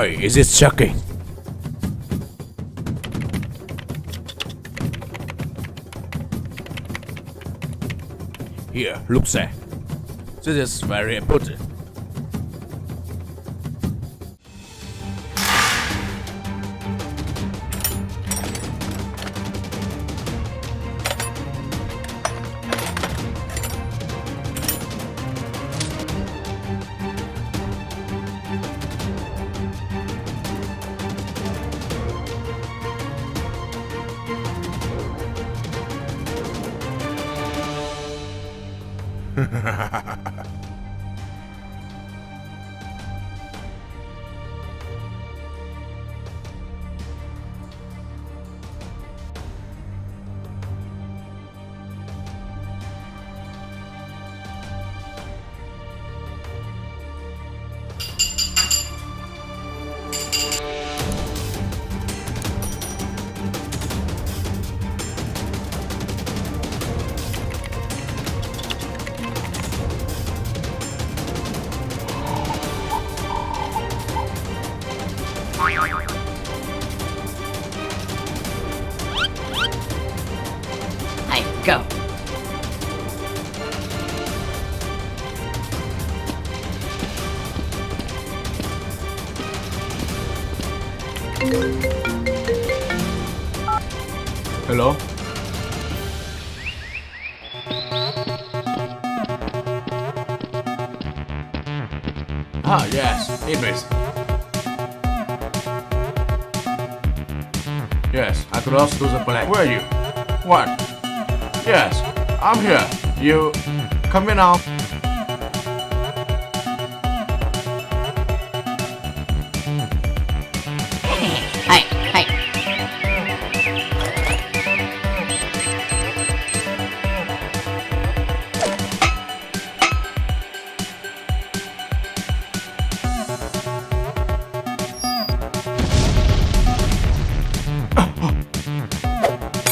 Hey, is it shocking? Here, look sir. This is very important. Hey, go. Hello? Ah, yes, Idris. Yes, I crossed to the black. Where are you? What? Yes, I'm here. You come in now. Hey, hey.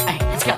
Hey, let's go.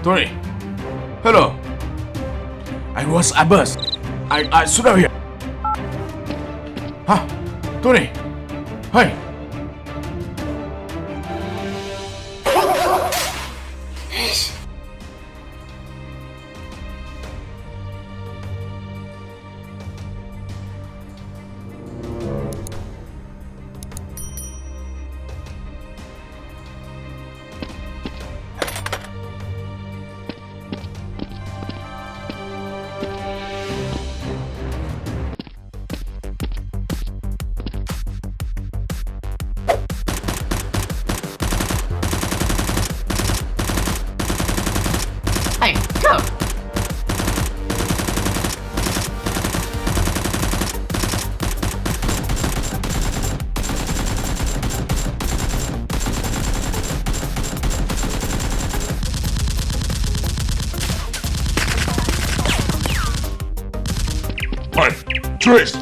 Tony. Hello. I was Abbas. I should have here. Huh? Tony. Hey. trees.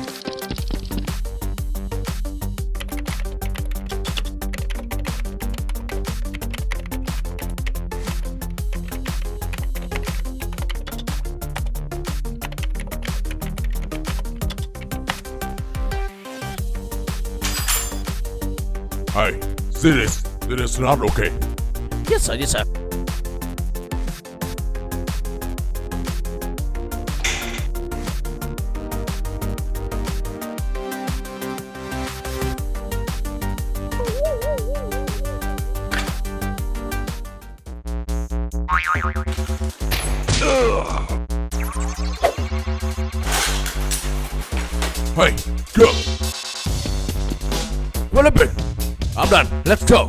Hey, this is not okay. Yes, sir. Yes, sir. Hey, go. Well, a bit. I'm done. Let's go.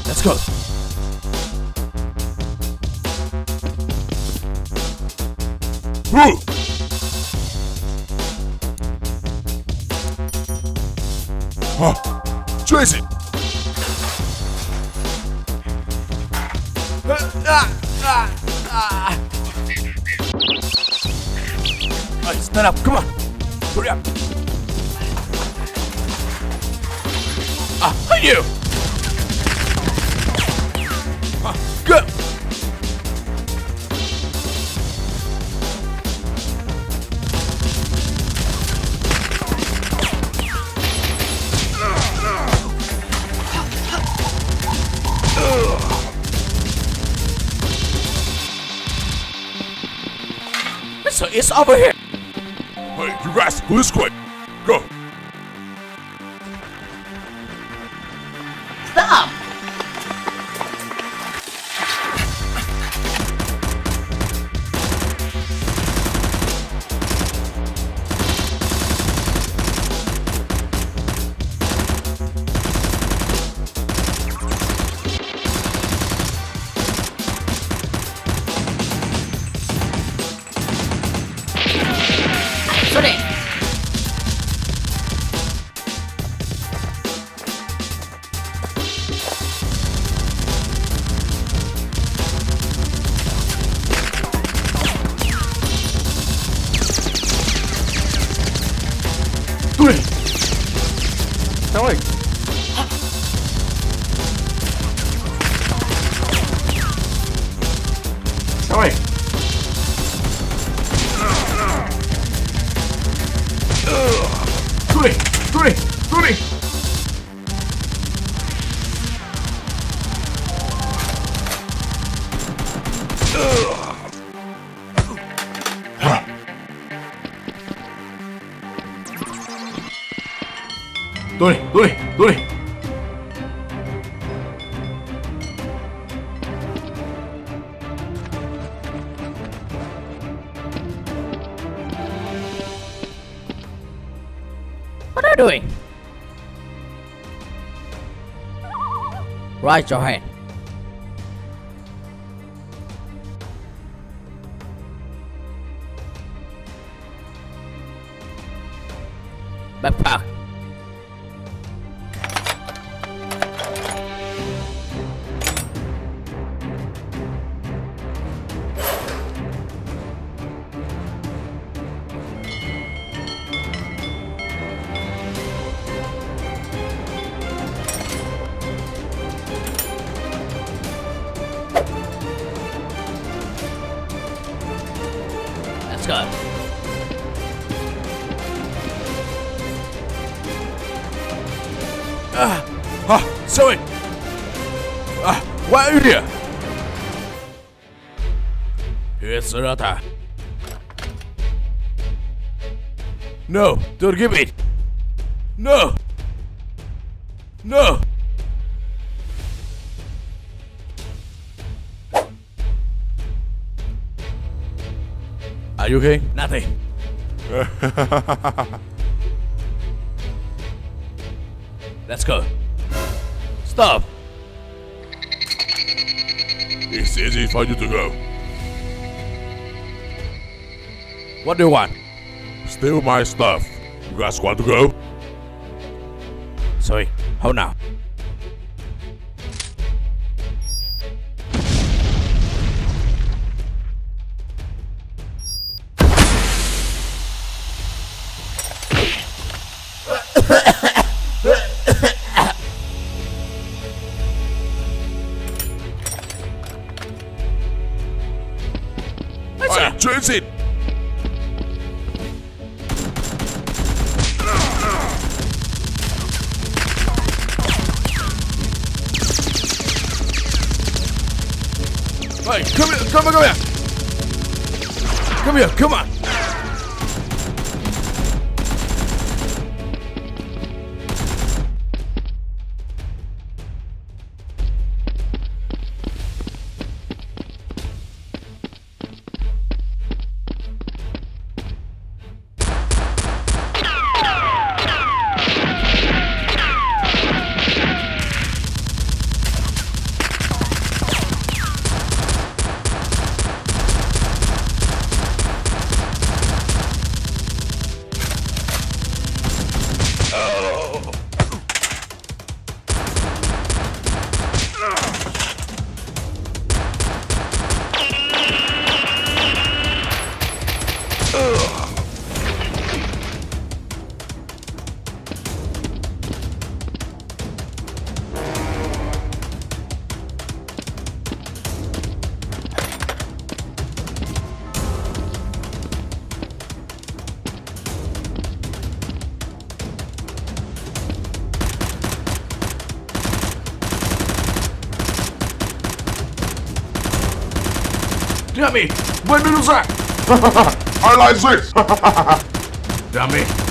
Let's go. Woo. Tracy. Hey, stand up. Come on. Hurry up. You. Go. So it's over here. Hey, you guys, who's quick? Go. Stop! Sorry. Sorry. Sorry. Three. Tony. What are you doing? Raise your hand. Backpack. Let's go. Sorry. Why are you here? It's Rata. No, don't give it. No. Are you okay? Nothing. Let's go. Stop. It's easy for you to go. What do you want? Steal my stuff. You guys want to go? Sorry. Hold now. Proceed. Hey, come here, come here. Come here, come on. Dummy! Vuelve a usar! I like this! Dummy!